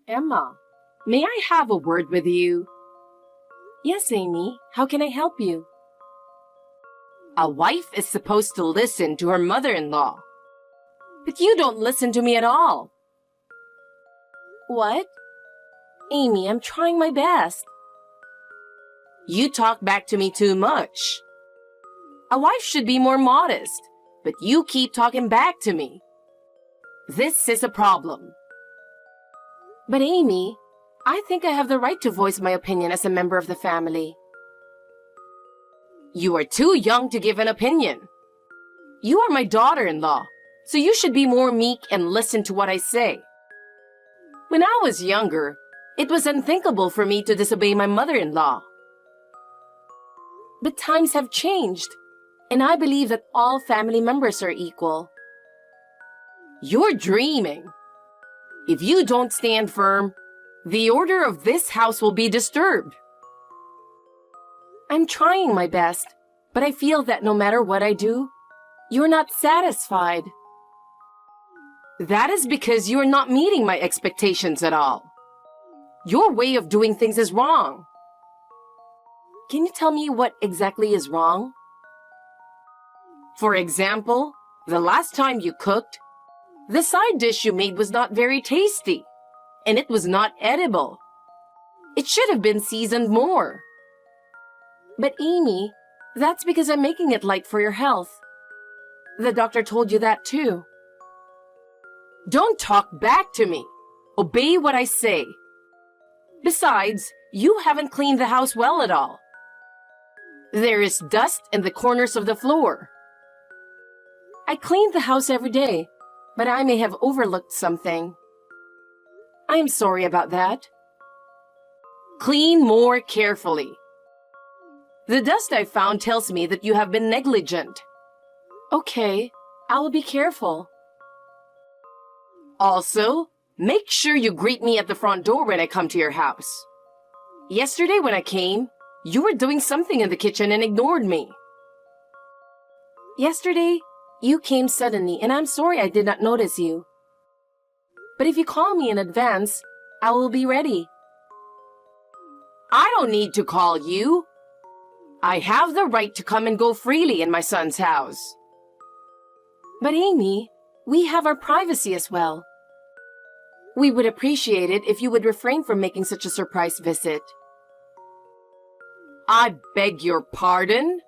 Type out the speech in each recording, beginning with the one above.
Emma, may I have a word with you? Yes, Amy. How can I help you? A wife is supposed to listen to her mother-in-law. But you don't listen to me at all. What? Amy, I'm trying my best. You talk back to me too much. A wife should be more modest, but you keep talking back to me. This is a problem. But Amy, I think I have the right to voice my opinion as a member of the family. You are too young to give an opinion. You are my daughter-in-law, so you should be more meek and listen to what I say. When I was younger, it was unthinkable for me to disobey my mother-in-law. But times have changed, and I believe that all family members are equal. You're dreaming. If you don't stand firm, the order of this house will be disturbed. I'm trying my best, but I feel that no matter what I do, you're not satisfied. That is because you are not meeting my expectations at all. Your way of doing things is wrong. Can you tell me what exactly is wrong? For example, the last time you cooked, the side dish you made was not very tasty, and it was not edible. It should have been seasoned more. But Amy, that's because I'm making it light for your health. The doctor told you that too. Don't talk back to me. Obey what I say. Besides, you haven't cleaned the house well at all. There is dust in the corners of the floor. I clean the house every day, but I may have overlooked something. I am sorry about that. Clean more carefully. The dust I found tells me that you have been negligent. Okay, I will be careful. Also, make sure you greet me at the front door when I come to your house. Yesterday when I came, you were doing something in the kitchen and ignored me. Yesterday, you came suddenly, and I'm sorry I did not notice you. But if you call me in advance, I will be ready. I don't need to call you. I have the right to come and go freely in my son's house. But Amy, we have our privacy as well. We would appreciate it if you would refrain from making such a surprise visit. I beg your pardon?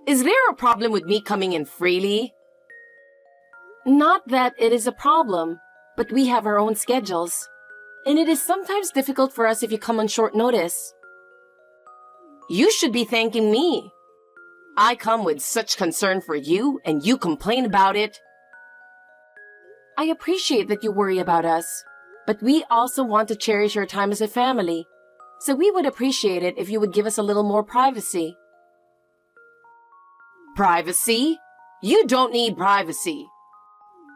Is there a problem with me coming in freely? Not that it is a problem, but we have our own schedules, and it is sometimes difficult for us if you come on short notice. You should be thanking me. I come with such concern for you, and you complain about it. I appreciate that you worry about us, but we also want to cherish your time as a family, so we would appreciate it if you would give us a little more privacy. Privacy? You don't need privacy.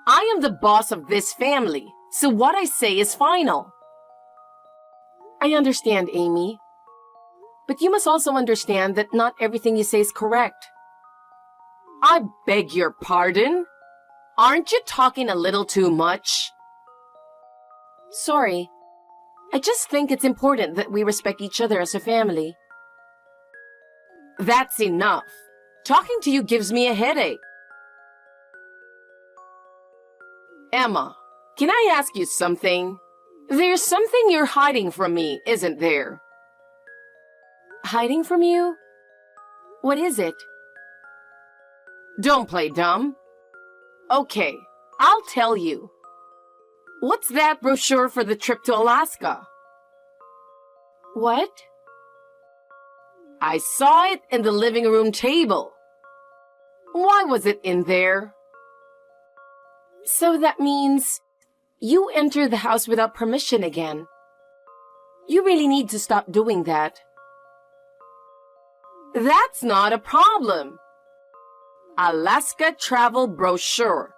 I am the boss of this family, so what I say is final. I understand, Amy. But you must also understand that not everything you say is correct. I beg your pardon? Aren't you talking a little too much? Sorry. I just think it's important that we respect each other as a family. That's enough. Talking to you gives me a headache. Emma, can I ask you something? There's something you're hiding from me, isn't there? Hiding from you? What is it? Don't play dumb. Okay, I'll tell you. What's that brochure for the trip to Alaska? What? I saw it in the living room table. Why was it in there? So that means you entered the house without permission again. You really need to stop doing that. That's not a problem. Alaska travel brochure.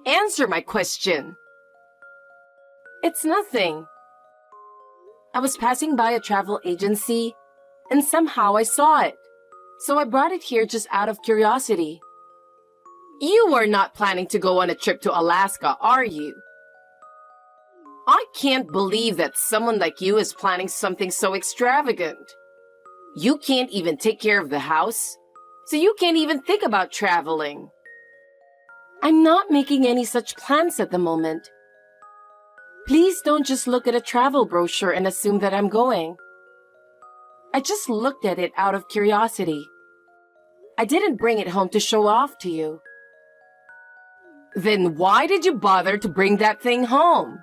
Answer my question. It's nothing. I was passing by a travel agency, and somehow I saw it. So I brought it here just out of curiosity. You are not planning to go on a trip to Alaska, are you? I can't believe that someone like you is planning something so extravagant. You can't even take care of the house, so you can't even think about traveling. I'm not making any such plans at the moment. Please don't just look at a travel brochure and assume that I'm going. I just looked at it out of curiosity. I didn't bring it home to show off to you. Then why did you bother to bring that thing home?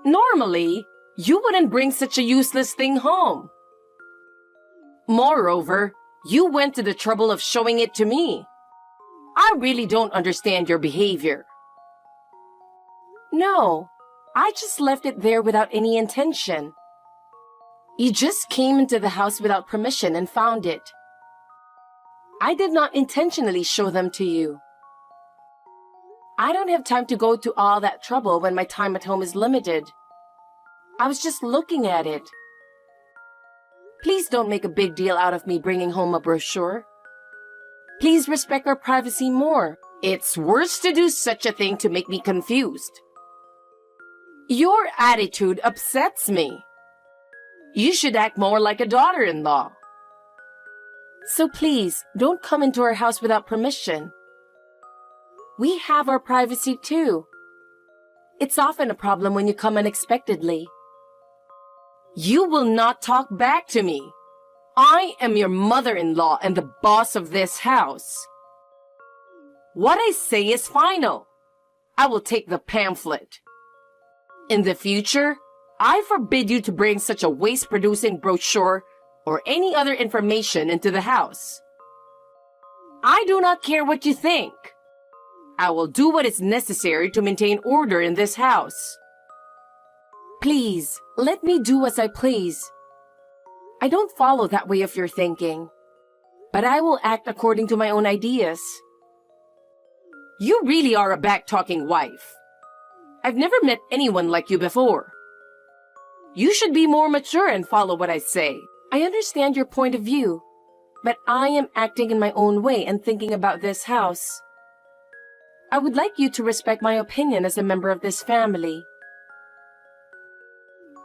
Normally, you wouldn't bring such a useless thing home. Moreover, you went to the trouble of showing it to me. I really don't understand your behavior. No, I just left it there without any intention. You just came into the house without permission and found it. I did not intentionally show them to you. I don't have time to go to all that trouble when my time at home is limited. I was just looking at it. Please don't make a big deal out of me bringing home a brochure. Please respect our privacy more. It's worse to do such a thing to make me confused. Your attitude upsets me. You should act more like a daughter-in-law. So please, don't come into our house without permission. We have our privacy too. It's often a problem when you come unexpectedly. You will not talk back to me. I am your mother-in-law and the boss of this house. What I say is final. I will take the pamphlet. In the future, I forbid you to bring such a waste-producing brochure or any other information into the house. I do not care what you think. I will do what is necessary to maintain order in this house. Please, let me do as I please. I don't follow that way of your thinking, but I will act according to my own ideas. You really are a back-talking wife. I've never met anyone like you before. You should be more mature and follow what I say. I understand your point of view, but I am acting in my own way and thinking about this house. I would like you to respect my opinion as a member of this family.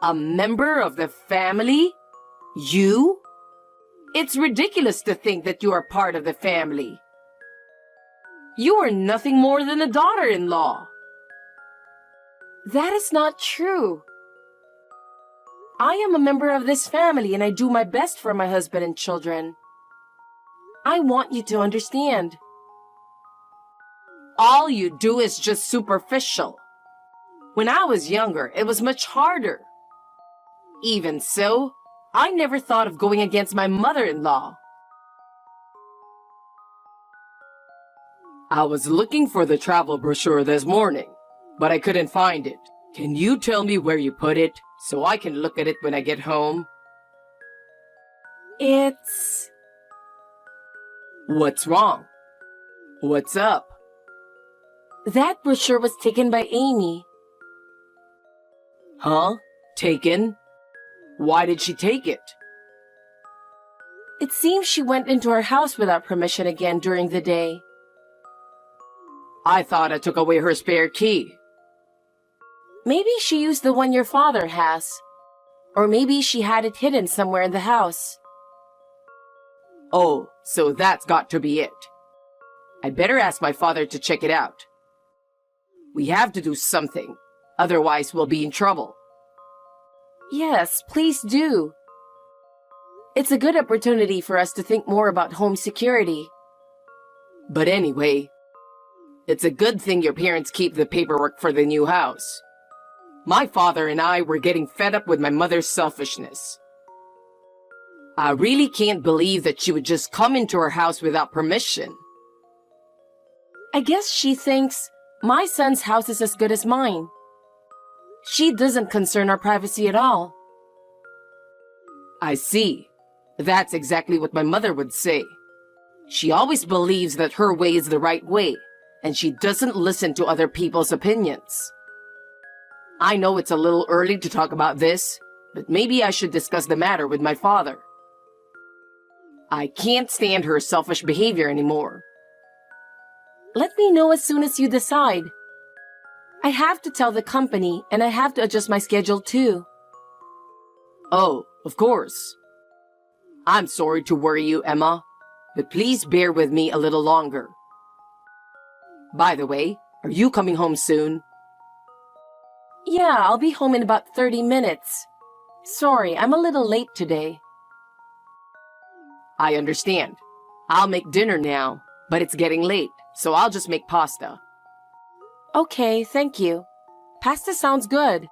A member of the family? You? It's ridiculous to think that you are part of the family. You are nothing more than a daughter-in-law. That is not true. I am a member of this family and I do my best for my husband and children. I want you to understand. All you do is just superficial. When I was younger, it was much harder. Even so, I never thought of going against my mother-in-law. I was looking for the travel brochure this morning, but I couldn't find it. Can you tell me where you put it so I can look at it when I get home? What's wrong? What's up? That brochure was taken by Amy. Huh? Taken? Why did she take it? It seems she went into our house without permission again during the day. I thought I took away her spare key. Maybe she used the one your father has. Or maybe she had it hidden somewhere in the house. Oh, so that's got to be it. I'd better ask my father to check it out. We have to do something, otherwise we'll be in trouble. Yes, please do. It's a good opportunity for us to think more about home security. But anyway, it's a good thing your parents keep the paperwork for the new house. My father and I were getting fed up with my mother's selfishness. I really can't believe that she would just come into our house without permission. I guess she thinks my son's house is as good as mine. She doesn't concern our privacy at all. I see. That's exactly what my mother would say. She always believes that her way is the right way, and she doesn't listen to other people's opinions. I know it's a little early to talk about this, but maybe I should discuss the matter with my father. I can't stand her selfish behavior anymore. Let me know as soon as you decide. I have to tell the company and I have to adjust my schedule too. Oh, of course. I'm sorry to worry you, Emma, but please bear with me a little longer. By the way, are you coming home soon? Yeah, I'll be home in about 30 minutes. Sorry, I'm a little late today. I understand. I'll make dinner now, but it's getting late, so I'll just make pasta. Okay, thank you. Pasta sounds good.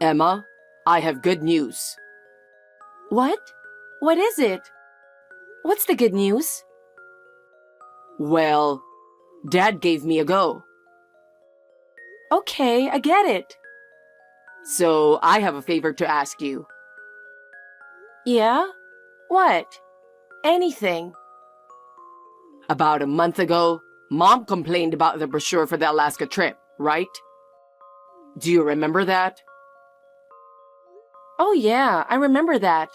Emma, I have good news. What? What is it? What's the good news? Well, Dad gave me a go. Okay, I get it. So I have a favor to ask you. Yeah? What? Anything. About a month ago, Mom complained about the brochure for the Alaska trip, right? Do you remember that? Oh yeah, I remember that.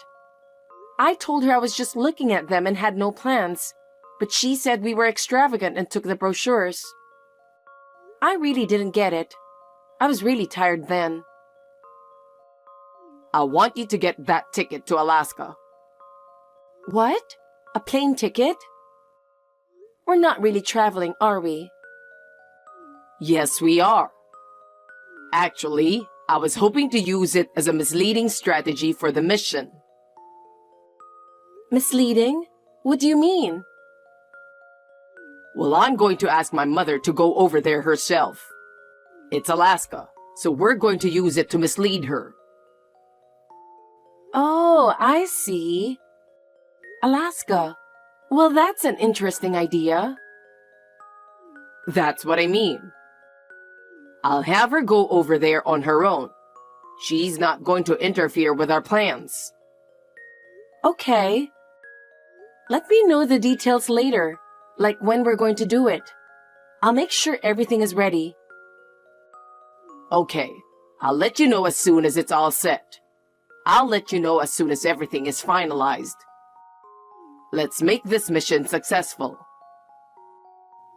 I told her I was just looking at them and had no plans, but she said we were extravagant and took the brochures. I really didn't get it. I was really tired then. I want you to get that ticket to Alaska. What? A plane ticket? We're not really traveling, are we? Yes, we are. Actually, I was hoping to use it as a misleading strategy for the mission. Misleading? What do you mean? Well, I'm going to ask my mother to go over there herself. It's Alaska, so we're going to use it to mislead her. Oh, I see. Alaska. Well, that's an interesting idea. That's what I mean. I'll have her go over there on her own. She's not going to interfere with our plans. Okay. Let me know the details later, like when we're going to do it. I'll make sure everything is ready. Okay, I'll let you know as soon as it's all set. I'll let you know as soon as everything is finalized. Let's make this mission successful.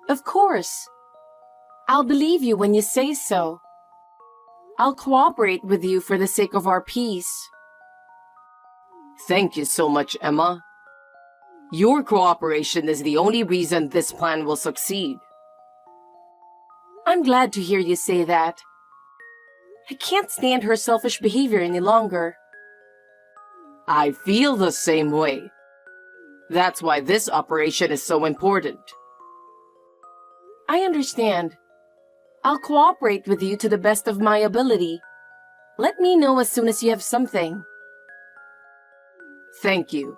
Of course. I'll believe you when you say so. I'll cooperate with you for the sake of our peace. Thank you so much, Emma. Your cooperation is the only reason this plan will succeed. I'm glad to hear you say that. I can't stand her selfish behavior any longer. I feel the same way. That's why this operation is so important. I understand. I'll cooperate with you to the best of my ability. Let me know as soon as you have something. Thank you.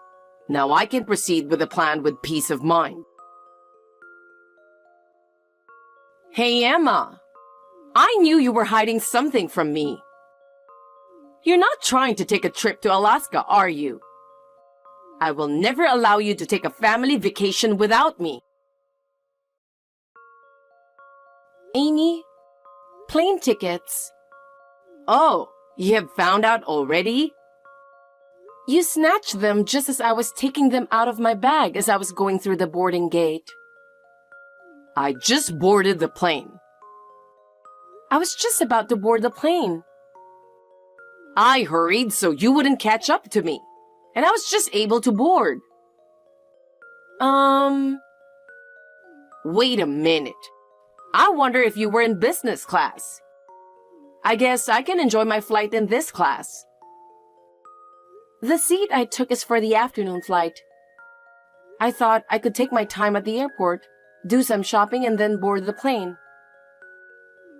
Now I can proceed with the plan with peace of mind. Hey, Emma. I knew you were hiding something from me. You're not trying to take a trip to Alaska, are you? I will never allow you to take a family vacation without me. Amy, plane tickets. Oh, you have found out already? You snatched them just as I was taking them out of my bag as I was going through the boarding gate. I just boarded the plane. I was just about to board the plane. I hurried so you wouldn't catch up to me, and I was just able to board. Wait a minute. I wonder if you were in business class. I guess I can enjoy my flight in this class. The seat I took is for the afternoon flight. I thought I could take my time at the airport, do some shopping, and then board the plane.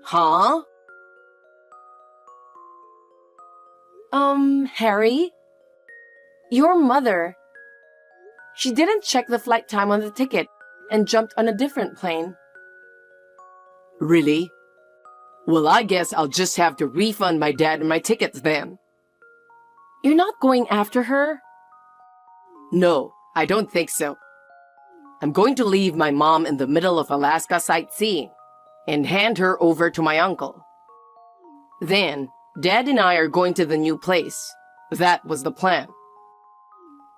Huh? Harry? Your mother. She didn't check the flight time on the ticket and jumped on a different plane. Really? Well, I guess I'll just have to refund my dad my tickets then. You're not going after her? No, I don't think so. I'm going to leave my mom in the middle of Alaska sightseeing and hand her over to my uncle. Then, Dad and I are going to the new place. That was the plan.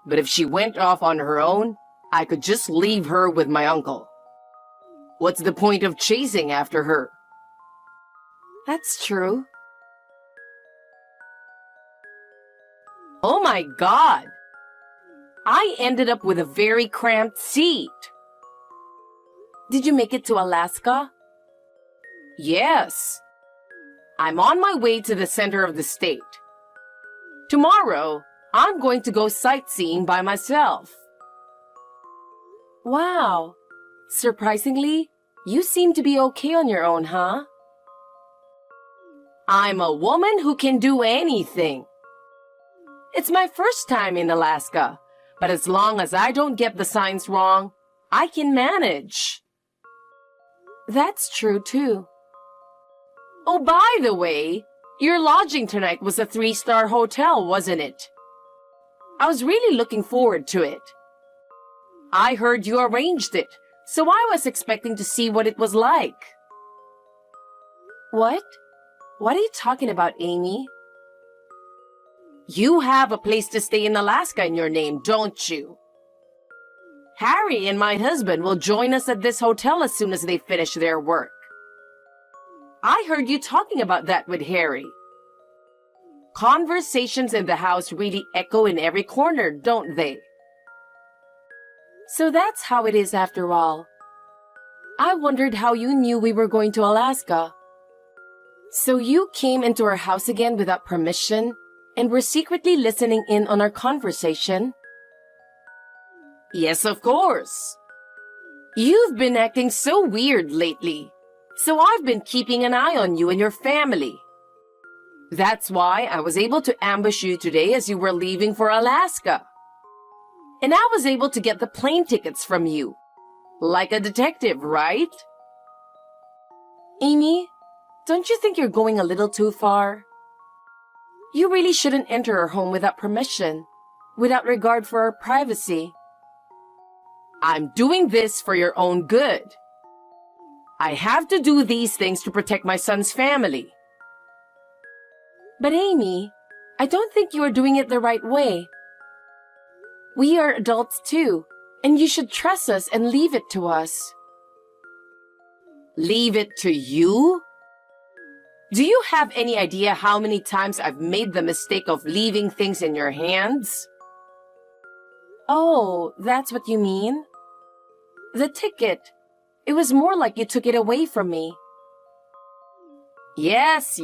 But if she went off on her own, I could just leave her with my uncle. What's the point of chasing after her? That's true. Oh my God! I ended up with a very cramped seat. Did you make it to Alaska? Yes. I'm on my way to the center of the state. Tomorrow, I'm going to go sightseeing by myself. Wow. Surprisingly, you seem to be okay on your own, huh? I'm a woman who can do anything. It's my first time in Alaska, but as long as I don't get the signs wrong, I can manage. That's true, too. Oh, by the way, your lodging tonight was a 3-star hotel, wasn't it? I was really looking forward to it. I heard you arranged it, so I was expecting to see what it was like. What? What are you talking about, Amy? You have a place to stay in Alaska in your name, don't you? Harry and my husband will join us at this hotel as soon as they finish their work. I heard you talking about that with Harry. Conversations in the house really echo in every corner, don't they? So that's how it is after all. I wondered how you knew we were going to Alaska. So you came into our house again without permission and were secretly listening in on our conversation? Yes, of course. You've been acting so weird lately, so I've been keeping an eye on you and your family. That's why I was able to ambush you today as you were leaving for Alaska. And I was able to get the plane tickets from you. Like a detective, right? Amy, don't you think you're going a little too far? You really shouldn't enter our home without permission, without regard for our privacy. I'm doing this for your own good. I have to do these things to protect my son's family. But Amy, I don't think you are doing it the right way. We are adults too, and you should trust us and leave it to us. Leave it to you? Do you have any idea how many times I've made the mistake of leaving things in your hands? Oh, that's what you mean? The ticket. It was more like you took it away from me. Yes.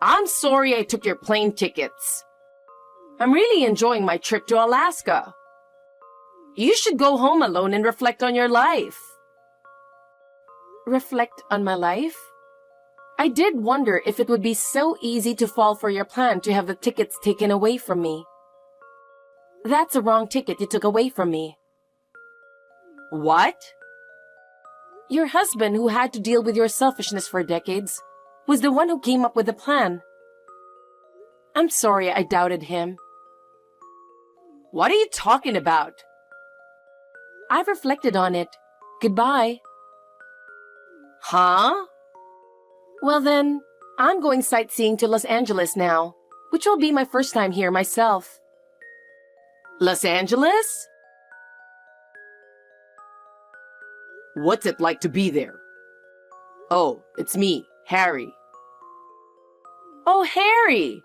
I'm sorry I took your plane tickets. I'm really enjoying my trip to Alaska. You should go home alone and reflect on your life. Reflect on my life? I did wonder if it would be so easy to fall for your plan to have the tickets taken away from me. That's a wrong ticket you took away from me. What? Your husband, who had to deal with your selfishness for decades, was the one who came up with the plan. I'm sorry I doubted him. What are you talking about? I've reflected on it. Goodbye. Huh? Well then, I'm going sightseeing to Los Angeles now, which will be my first time here myself. Los Angeles? What's it like to be there? Oh, it's me, Harry. Oh, Harry!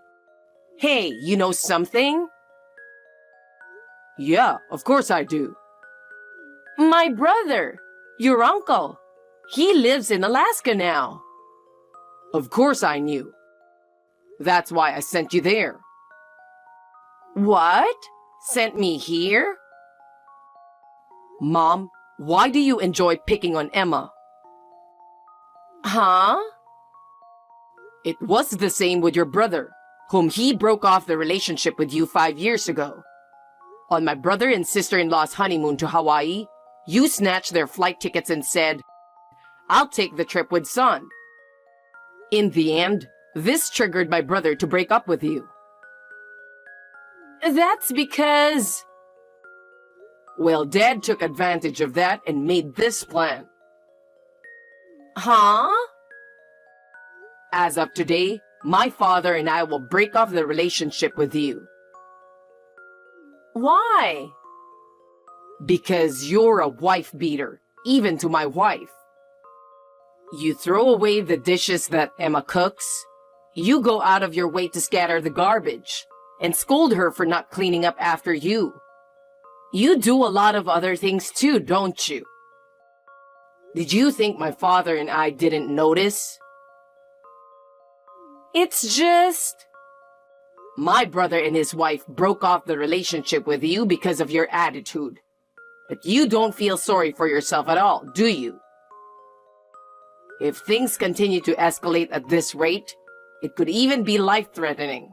Hey, you know something? Yeah, of course I do. My brother, your uncle. He lives in Alaska now. Of course I knew. That's why I sent you there. What? Sent me here? Mom, why do you enjoy picking on Emma? Huh? It was the same with your brother, whom he broke off the relationship with you 5 years ago. On my brother and sister-in-law's honeymoon to Hawaii, you snatched their flight tickets and said, "I'll take the trip with son." In the end, this triggered my brother to break up with you. That's because... Well, Dad took advantage of that and made this plan. Huh? As of today, my father and I will break off the relationship with you. Why? Because you're a wife beater, even to my wife. You throw away the dishes that Emma cooks. You go out of your way to scatter the garbage and scold her for not cleaning up after you. You do a lot of other things too, don't you? Did you think my father and I didn't notice? It's just... My brother and his wife broke off the relationship with you because of your attitude. But you don't feel sorry for yourself at all, do you? If things continue to escalate at this rate, it could even be life-threatening.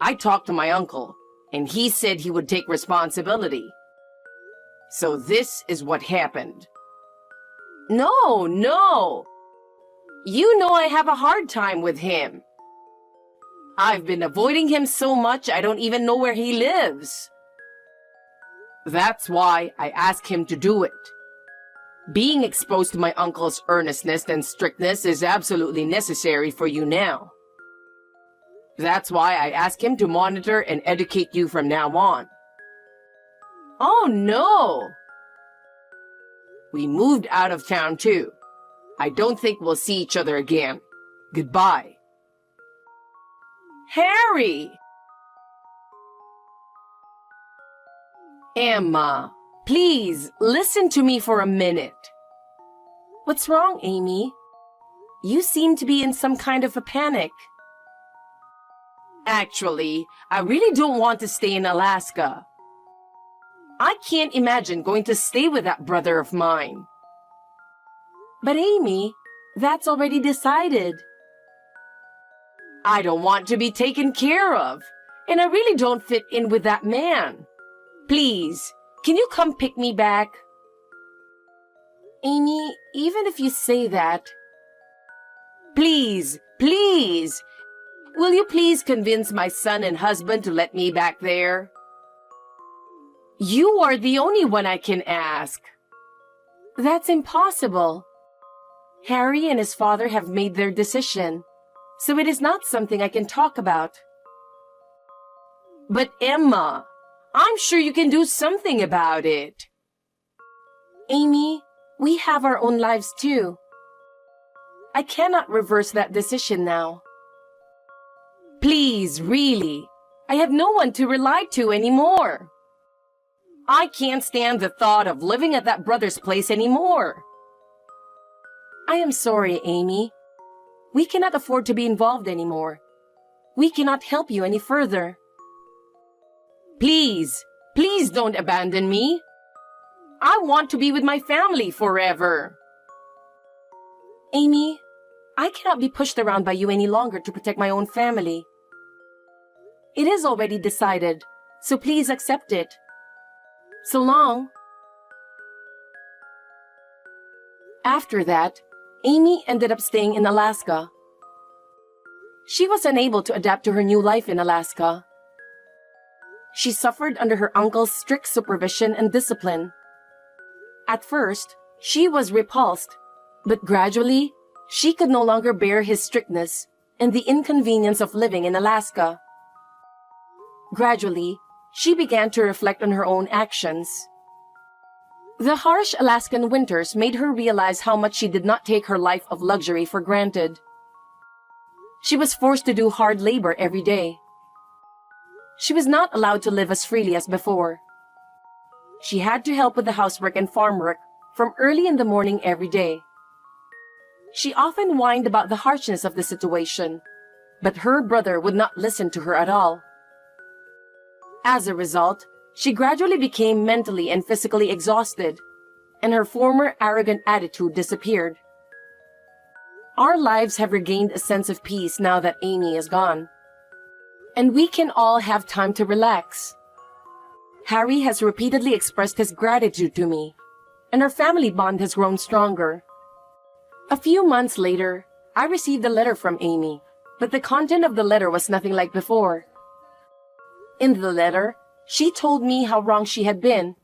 I talked to my uncle, and he said he would take responsibility. So this is what happened. No. You know I have a hard time with him. I've been avoiding him so much I don't even know where he lives. That's why I asked him to do it. Being exposed to my uncle's earnestness and strictness is absolutely necessary for you now. That's why I asked him to monitor and educate you from now on. Oh no! We moved out of town too. I don't think we'll see each other again. Goodbye. Harry! Emma, please listen to me for a minute. What's wrong, Amy? You seem to be in some kind of a panic. Actually, I really don't want to stay in Alaska. I can't imagine going to stay with that brother of mine. But Amy, that's already decided. I don't want to be taken care of, and I really don't fit in with that man. Please, can you come pick me back? Amy, even if you say that... Please, will you please convince my son and husband to let me back there? You are the only one I can ask. That's impossible. Harry and his father have made their decision, so it is not something I can talk about. But Emma, I'm sure you can do something about it. Amy, we have our own lives too. I cannot reverse that decision now. Please, really, I have no one to rely to anymore. I can't stand the thought of living at that brother's place anymore. I am sorry, Amy. We cannot afford to be involved anymore. We cannot help you any further. Please don't abandon me. I want to be with my family forever. Amy, I cannot be pushed around by you any longer to protect my own family. It is already decided, so please accept it. So long. After that, Amy ended up staying in Alaska. She was unable to adapt to her new life in Alaska. She suffered under her uncle's strict supervision and discipline. At first, she was repulsed, but gradually, she could no longer bear his strictness and the inconvenience of living in Alaska. Gradually, she began to reflect on her own actions. The harsh Alaskan winters made her realize how much she did not take her life of luxury for granted. She was forced to do hard labor every day. She was not allowed to live as freely as before. She had to help with the housework and farm work from early in the morning every day. She often whined about the harshness of the situation, but her brother would not listen to her at all. As a result, she gradually became mentally and physically exhausted, and her former arrogant attitude disappeared. Our lives have regained a sense of peace now that Amy is gone, and we can all have time to relax. Harry has repeatedly expressed his gratitude to me, and our family bond has grown stronger. A few months later, I received a letter from Amy, but the content of the letter was nothing like before. In the letter, she told me how wrong she had been.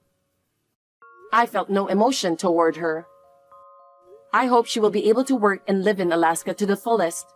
I felt no emotion toward her. I hope she will be able to work and live in Alaska to the fullest.